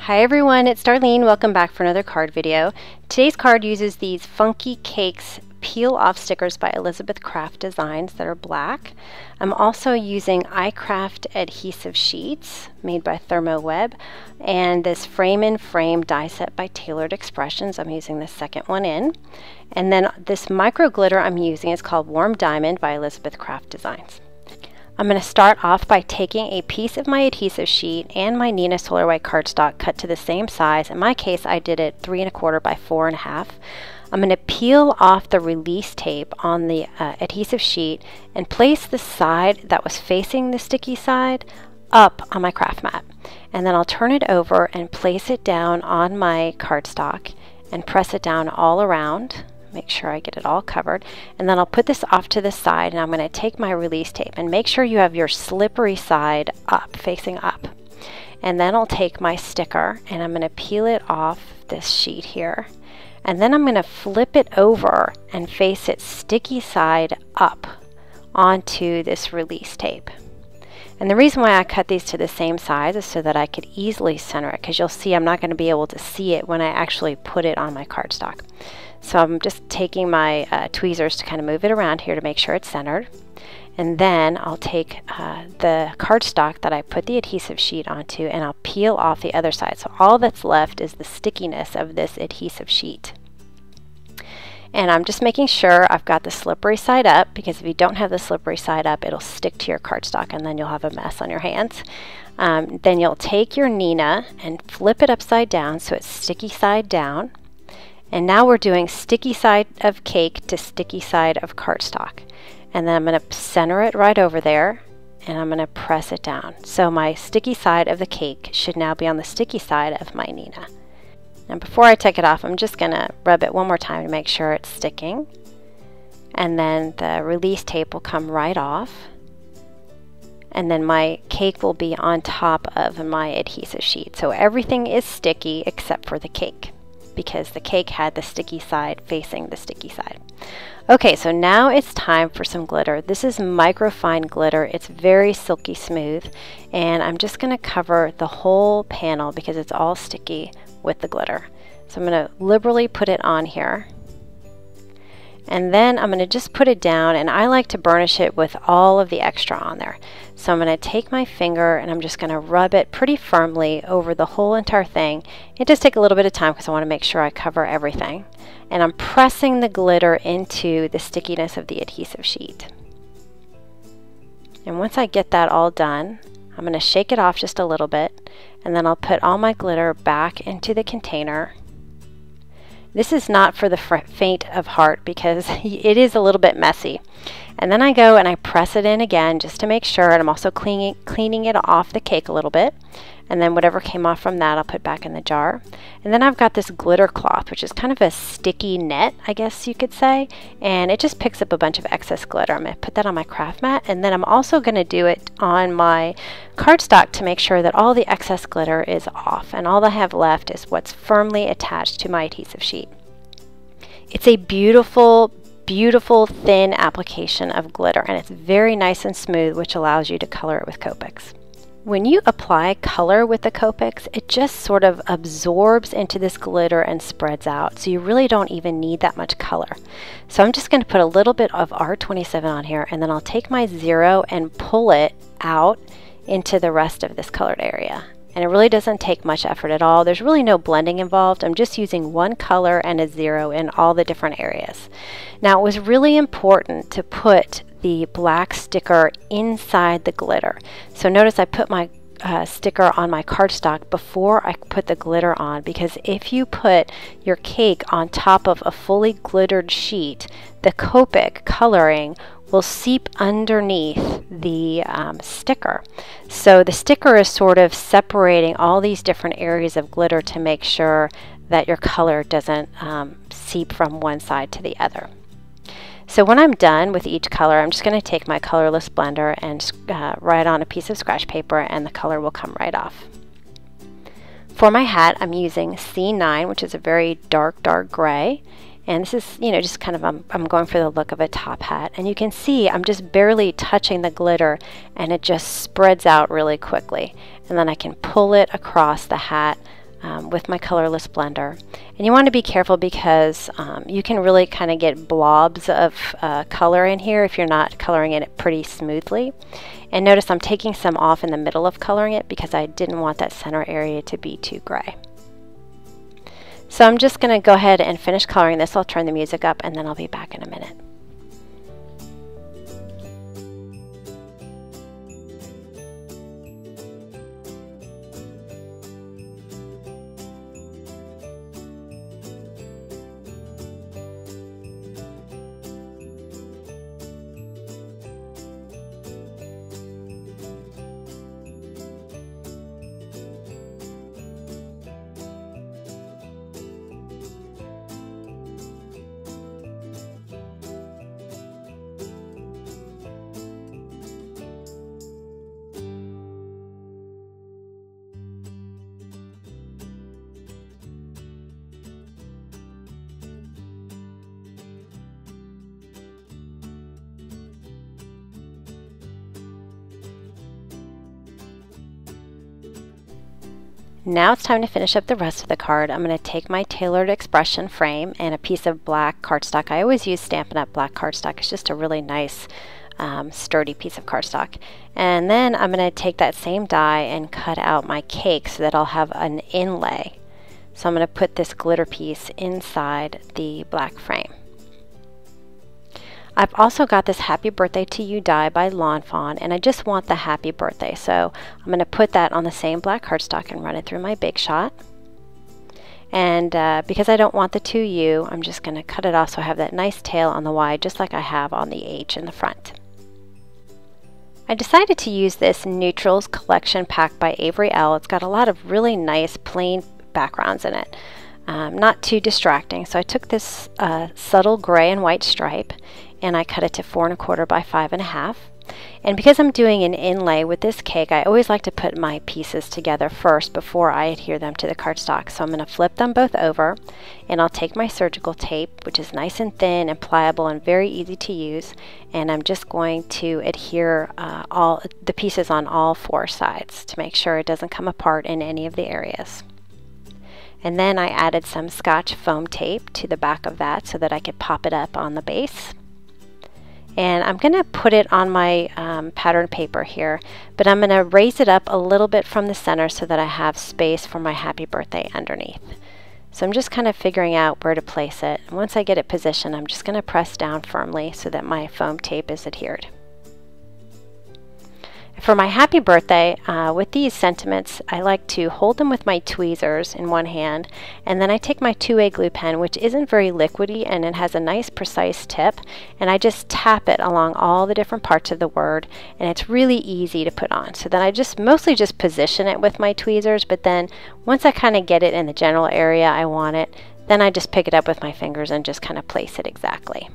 Hi everyone, it's Darlene. Welcome back for another card video. Today's card uses these Funky Cakes peel-off stickers by Elizabeth Craft Designs that are black. I'm also using iCraft adhesive sheets made by ThermoWeb and this frame-in-frame die set by Tailored Expressions. I'm using the second one in. And then this Microglitter I'm using is called Warm Diamond by Elizabeth Craft Designs. I'm going to start off by taking a piece of my adhesive sheet and my Neenah Solar White cardstock cut to the same size. In my case, I did it 3 1/4 by 4 1/2. I'm going to peel off the release tape on the adhesive sheet and place the side that was facing the sticky side up on my craft mat. And then I'll turn it over and place it down on my cardstock and press it down all around. Make sure I get it all covered, and then I'll put this off to the side, and I'm going to take my release tape and make sure you have your slippery side up, facing up. And then I'll take my sticker and I'm going to peel it off this sheet here, and then I'm going to flip it over and face it sticky side up onto this release tape. And the reason why I cut these to the same size is so that I could easily center it, because you'll see I'm not going to be able to see it when I actually put it on my cardstock. So I'm just taking my tweezers to kind of move it around here to make sure it's centered. And then I'll take the cardstock that I put the adhesive sheet onto and I'll peel off the other side. So all that's left is the stickiness of this adhesive sheet. And I'm just making sure I've got the slippery side up, because if you don't have the slippery side up, it'll stick to your cardstock and then you'll have a mess on your hands. Then you'll take your Neenah and flip it upside down so it's sticky side down. And now we're doing sticky side of cake to sticky side of cardstock. And then I'm going to center it right over there and I'm going to press it down. So my sticky side of the cake should now be on the sticky side of my Neenah. Now before I take it off, I'm just going to rub it one more time to make sure it's sticking. And then the release tape will come right off. And then my cake will be on top of my adhesive sheet. So everything is sticky except for the cake, because the cake had the sticky side facing the sticky side. Okay, so now it's time for some glitter. This is microfine glitter. It's very silky smooth, and I'm just going to cover the whole panel because it's all sticky with the glitter. So I'm going to liberally put it on here, and then I'm going to just put it down, and I like to burnish it with all of the extra on there. So I'm going to take my finger and I'm just going to rub it pretty firmly over the whole entire thing. It does take a little bit of time because I want to make sure I cover everything. And I'm pressing the glitter into the stickiness of the adhesive sheet. And once I get that all done, I'm going to shake it off just a little bit, and then I'll put all my glitter back into the container. This is not for the faint of heart because it is a little bit messy. And then I go and I press it in again just to make sure, and I'm also cleaning it off the cake a little bit. And then whatever came off from that I'll put back in the jar. And then I've got this glitter cloth, which is kind of a sticky net, I guess you could say, and it just picks up a bunch of excess glitter. I'm going to put that on my craft mat, and then I'm also going to do it on my cardstock to make sure that all the excess glitter is off, and all I have left is what's firmly attached to my adhesive sheet. It's a beautiful, beautiful thin application of glitter, and it's very nice and smooth, which allows you to color it with Copics. When you apply color with the Copics, it just sort of absorbs into this glitter and spreads out, so you really don't even need that much color. So I'm just going to put a little bit of R27 on here, and then I'll take my 0 and pull it out into the rest of this colored area. And it really doesn't take much effort at all. There's really no blending involved. I'm just using one color and a 0 in all the different areas. Now, it was really important to put the black sticker inside the glitter. So notice I put my sticker on my cardstock before I put the glitter on, because if you put your cake on top of a fully glittered sheet, the Copic coloring will seep underneath the sticker. So the sticker is sort of separating all these different areas of glitter to make sure that your color doesn't seep from one side to the other. So when I'm done with each color, I'm just going to take my colorless blender and write on a piece of scratch paper, and the color will come right off. For my hat, I'm using C9, which is a very dark gray. And this is, you know, just kind of, I'm going for the look of a top hat. And you can see I'm just barely touching the glitter, and it just spreads out really quickly. And then I can pull it across the hat with my colorless blender. And you want to be careful because you can really kind of get blobs of color in here if you're not coloring it pretty smoothly. And notice I'm taking some off in the middle of coloring it because I didn't want that center area to be too gray. So I'm just going to go ahead and finish coloring this. I'll turn the music up and then I'll be back in a minute. Now it's time to finish up the rest of the card. I'm going to take my tailored expression frame and a piece of black cardstock. I always use Stampin' Up! Black cardstock. It's just a really nice sturdy piece of cardstock. And then I'm going to take that same die and cut out my cake so that I'll have an inlay. So I'm going to put this glitter piece inside the black frame. I've also got this Happy Birthday to You die by Lawn Fawn, and I just want the happy birthday. So I'm going to put that on the same black cardstock and run it through my Big Shot. And because I don't want the 2U, I'm just going to cut it off so I have that nice tail on the Y just like I have on the H in the front. I decided to use this Neutrals Collection Pack by Avery Elle. It's got a lot of really nice plain backgrounds in it. Not too distracting. So I took this subtle gray and white stripe and I cut it to 4 1/4 by 5 1/2. And because I'm doing an inlay with this cake, I always like to put my pieces together first before I adhere them to the cardstock. So I'm going to flip them both over, and I'll take my surgical tape, which is nice and thin and pliable and very easy to use, and I'm just going to adhere all the pieces on all 4 sides to make sure it doesn't come apart in any of the areas. And then I added some Scotch foam tape to the back of that so that I could pop it up on the base. And I'm going to put it on my pattern paper here, but I'm going to raise it up a little bit from the center so that I have space for my happy birthday underneath. So I'm just kind of figuring out where to place it. And once I get it positioned, I'm just going to press down firmly so that my foam tape is adhered. For my happy birthday, with these sentiments, I like to hold them with my tweezers in one hand, and then I take my 2A glue pen, which isn't very liquidy and it has a nice precise tip, and I just tap it along all the different parts of the word, and it's really easy to put on. So then I just mostly just position it with my tweezers, but then once I kind of get it in the general area I want it, then I just pick it up with my fingers and just kind of place it exactly.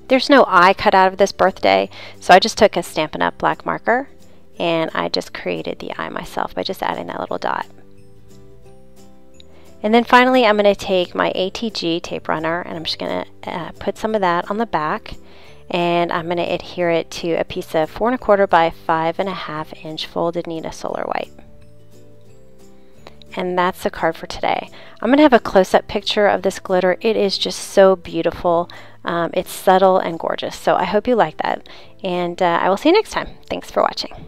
There's no eye cut out of this birthday, so I just took a Stampin' Up! Black marker and I just created the eye myself by just adding that little dot. And then finally I'm going to take my ATG tape runner and I'm just going to put some of that on the back, and I'm going to adhere it to a piece of 4 1/4 by 5 1/2 inch folded Neenah Solar White. And that's the card for today. I'm going to have a close-up picture of this glitter. It is just so beautiful. It's subtle and gorgeous. So I hope you like that. And I will see you next time. Thanks for watching.